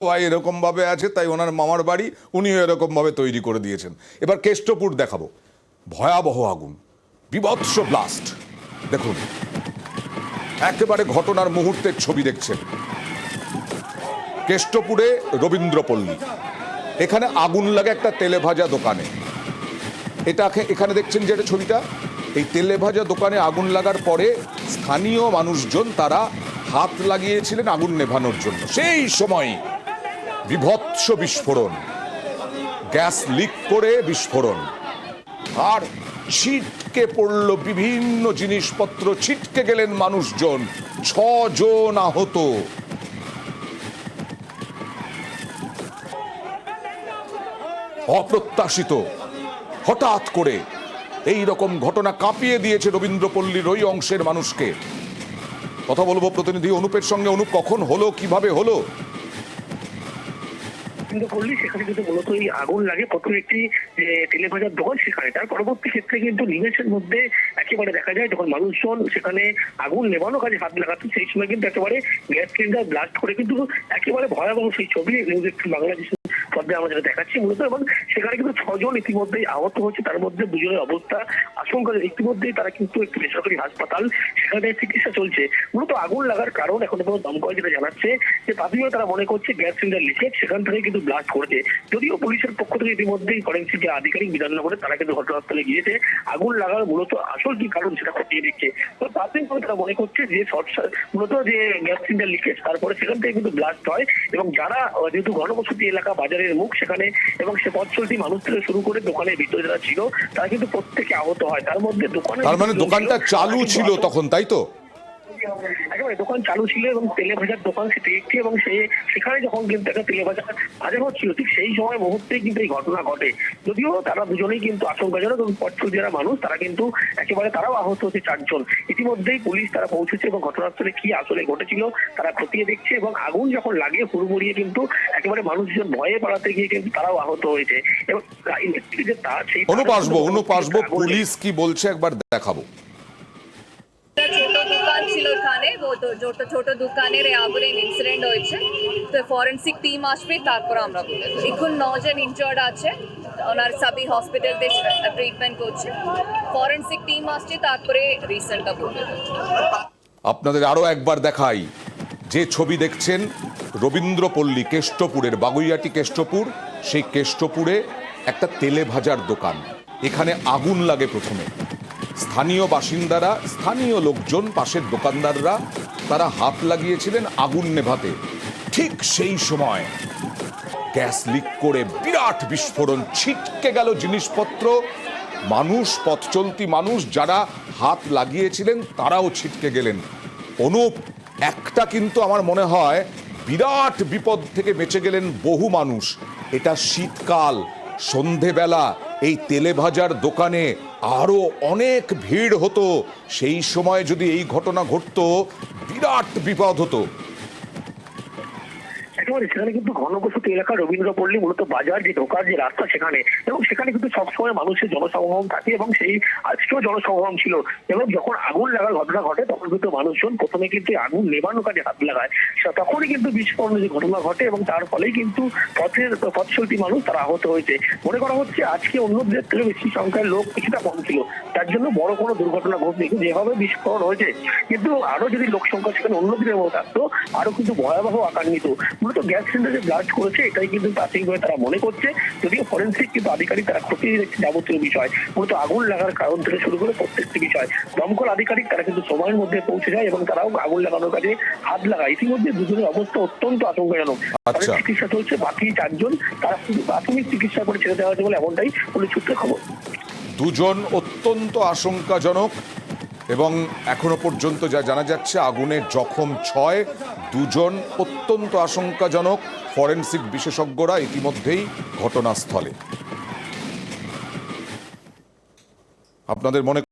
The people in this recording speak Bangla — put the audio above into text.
এরকম ভাবে আছে, তাই ওনার মামার বাড়ি উনিও এরকম ভাবে তৈরি করে দিয়েছেন। এবার কেষ্টপুর দেখাবো, ভয়াবহ আগুন, বিভৎস ব্লাস্ট। দেখুন, একেবারে ঘটনার মুহূর্তের ছবি দেখছেন। কেষ্টপুরে রবীন্দ্রপল্লী, এখানে আগুন লাগে একটা তেলে ভাজা দোকানে। এখানে দেখছেন যে ছবিটা, এই তেলে ভাজা দোকানে আগুন লাগার পরে স্থানীয় মানুষজন তারা হাত লাগিয়েছিলেন আগুন নেভানোর জন্য। সেই সময় বিভৎস বিস্ফোরণ, গ্যাস লিক করে বিস্ফোরণ, আর ছিটকে পড়ল বিভিন্ন জিনিসপত্র, ছিটকে গেলেন মানুষজন, 6 জন আহত। অপ্রত্যাশিত, হঠাৎ করে এই রকম ঘটনা কাঁপিয়ে দিয়েছে রবীন্দ্রপল্লীর ওই অংশের মানুষকে। কথা বলবো প্রতিনিধি অনুপের সঙ্গে। অনুপ, কখন হলো, কিভাবে হলো? রবীন্দ্রপল্লী, সেখানে কিন্তু মূলত এই আগুন লাগে প্রথমে একটি তেলে ভাজার দোকান, সেখানে তার পরবর্তী ক্ষেত্রে কিন্তু নিমেষের মধ্যে একেবারে দেখা যায় যখন মানুষজন সেখানে আগুন নেভানো কাজে হাত লাগাচ্ছে, সেই সময় কিন্তু একেবারে গ্যাস সিলিন্ডার ব্লাস্ট করে কিন্তু একেবারে ভয়াবহ সেই ছবি নিউজ 18 বাংলাদেশ পর্দায় আমরা যেটা দেখাচ্ছি মূলত। এবং সেখানে কিন্তু 6 জন ইতিমধ্যেই আহত হচ্ছে, তার মধ্যে 2 জনের অবস্থা আশঙ্কা। ইতিমধ্যেই তারা কিন্তু একটি বেসরকারি হাসপাতাল, সেখানে চিকিৎসা চলছে। মূলত আগুন লাগার কারণ এখনো পর্যন্ত দমকল যেটা জানাচ্ছে যে প্রাথমিকভাবে তারা মনে করছে গ্যাস সিলিন্ডার লিকেজ, সেখান থেকে কিন্তু ব্লাস্ট করেছে। যদিও পুলিশের পক্ষ থেকে ইতিমধ্যেই ফরেনসিক যে আধিকারিক বিধাননগরে তারা কিন্তু ঘটনাস্থলে গিয়েছে, আগুন লাগার মূলত আসল কি কারণ সেটা খতিয়ে দেখছে। তো প্রাথমিকভাবে তারা মনে করছে যে মূলত যে গ্যাস সিলিন্ডার লিকেজ, তারপরে সেখান থেকে কিন্তু ব্লাস্ট হয়। এবং যারা যেহেতু ঘনবসতি এলাকা, বাজারের মুখ সেখানে, এবং সে পথ চলতি মানুষ থেকে শুরু করে দোকানের ভিতরে যারা ছিল তারা কিন্তু প্রত্যেকে আহত হয়। তার মধ্যে দোকানে, তার মানে দোকানটা চালু ছিল তখন, তাই তো? একেবারে দোকান চালু ছিল এবং তেলে ভাজার দোকান সেটি একটি, এবং সেখানে যখন কিন্তু একটা তেলে ভাজা হচ্ছিল, ঠিক সেই সময় মুহূর্তে কিন্তু এই ঘটনা ঘটে। যদিও তারা দুজনেই কিন্তু আশঙ্কাজনক, এবং পথচল যারা মানুষ তারা কিন্তু একেবারে তারাও আহত হচ্ছে 4 জন। ইতিমধ্যেই পুলিশ তারা পৌঁছেছে এবং ঘটনাস্থলে কি আসলে ঘটেছিল তারা খতিয়ে দেখছে। এবং আগুন যখন লাগে হুড়মুড়িয়ে কিন্তু একেবারে মানুষজন ভয়ে পালাতে গিয়ে কিন্তু তারাও আহত হয়েছে। এবং ইলেকট্রিকের তার সেই অনুপ আসবো, পুলিশ কি বলছে একবার দেখাবো। ছোট দোকান ছিল এখানে, ছোট দোকানের আগুনের ইনসিডেন্ট হয়েছে। তো ফরেনসিক টিম আসবে, তারপর আমরা বলে এখন 9 জন ইনজার্ড আছে, ওনার সবই হসপিটালতে ট্রিটমেন্ট করছে। ফরেনসিক টিম আসছে, তারপরে রিসেন্টটা বলে। আপনাদের আরো একবার দেখাই, যে ছবি দেখছেন রবীন্দ্রপল্লী কেষ্টপুরের, বাগুইয়াটি কেষ্টপুর, সেই কেষ্টপুরে একটা তেলে ভাজার দোকান। এখানে আগুন লাগে প্রথমে। স্থানীয় বাসিন্দারা, স্থানীয় লোকজন, পাশের দোকানদাররা তারা হাত লাগিয়েছিলেন আগুন নেভাতে। ঠিক সেই সময় গ্যাস লিক করে বিরাট বিস্ফোরণ, ছিটকে গেল জিনিসপত্র, মানুষ, পথ চলতি মানুষ যারা হাত লাগিয়েছিলেন তারাও ছিটকে গেলেন। অনুপ, একটা কিন্তু আমার মনে হয় বিরাট বিপদ থেকে বেঁচে গেলেন বহু মানুষ। এটা শীতকাল, সন্ধেবেলা এই তেলে ভাজার দোকানে আরো অনেক ভিড় হতো। সেই সময় যদি এই ঘটনা ঘটতো, বিরাট বিপদ হতো। সেখানে কিন্তু ঘনবসতি এলাকা রবীন্দ্রপল্লী, মূলত বাজার যে ঢোকার যে রাস্তা সেখানে, এবং সেখানে কিন্তু সবসময় মানুষের জনসমাগম থাকে, এবং সেই আজকেও জনসমাগম ছিল। এবং যখন আগুন লাগার ঘটনা ঘটে তখন কিন্তু মানুষজন প্রথমে কিন্তু আগুন নেভানোর কাজে হাত লাগায়, তখনই কিন্তু বিস্ফোরণের যে ঘটনা ঘটে, এবং তার ফলেই কিন্তু পথ চলতি মানুষ তারা আহত হয়েছে। মনে করা হচ্ছে আজকে অন্য দিনের থেকে বেশি সংখ্যার লোক কিছুটা কম ছিল, তার জন্য বড় কোনো দুর্ঘটনা ঘটবে। কিন্তু যেভাবে বিস্ফোরণ হয়েছে, কিন্তু আরো যদি লোক সংখ্যা সেখানে অন্য দিনের মতো থাকতো আরো কিন্তু ভয়াবহ আকার নিত। মূলত গ্যাস সিলিন্ডার যে ব্লাস্ট করেছে এটাই কিন্তু প্রাথমিকভাবে তারা মনে করছে, যদিও ফরেনসিক কিন্তু আধিকারিক তারা খতিয়ে দেখছে যাবতীয় বিষয়। মূলত আগুন লাগার কারণ থেকে শুরু করে প্রত্যেকটি বিষয় দমকল আধিকারিক তারা কিন্তু সময়ের মধ্যে পৌঁছে যায় এবং তারাও আগুন লাগানোর কাজে হাত লাগায়। ইতিমধ্যে দুজনের অবস্থা অত্যন্ত আশঙ্কাজনক, তাদের চিকিৎসা চলছে। বাকি 4 জন তারা কিন্তু প্রাথমিক চিকিৎসা করে ছেড়ে দেওয়া হয়েছে বলে এমনটাই পুলিশ সূত্রে খবর। 2 জন অত্যন্ত আশঙ্কাজনক, এবং এখনো পর্যন্ত যা জানা যাচ্ছে আগুনের জখম 6, 2 জন অত্যন্ত আশঙ্কাজনক। ফরেনসিক বিশেষজ্ঞরা ইতিমধ্যেই ঘটনাস্থলে। আপনাদের মনে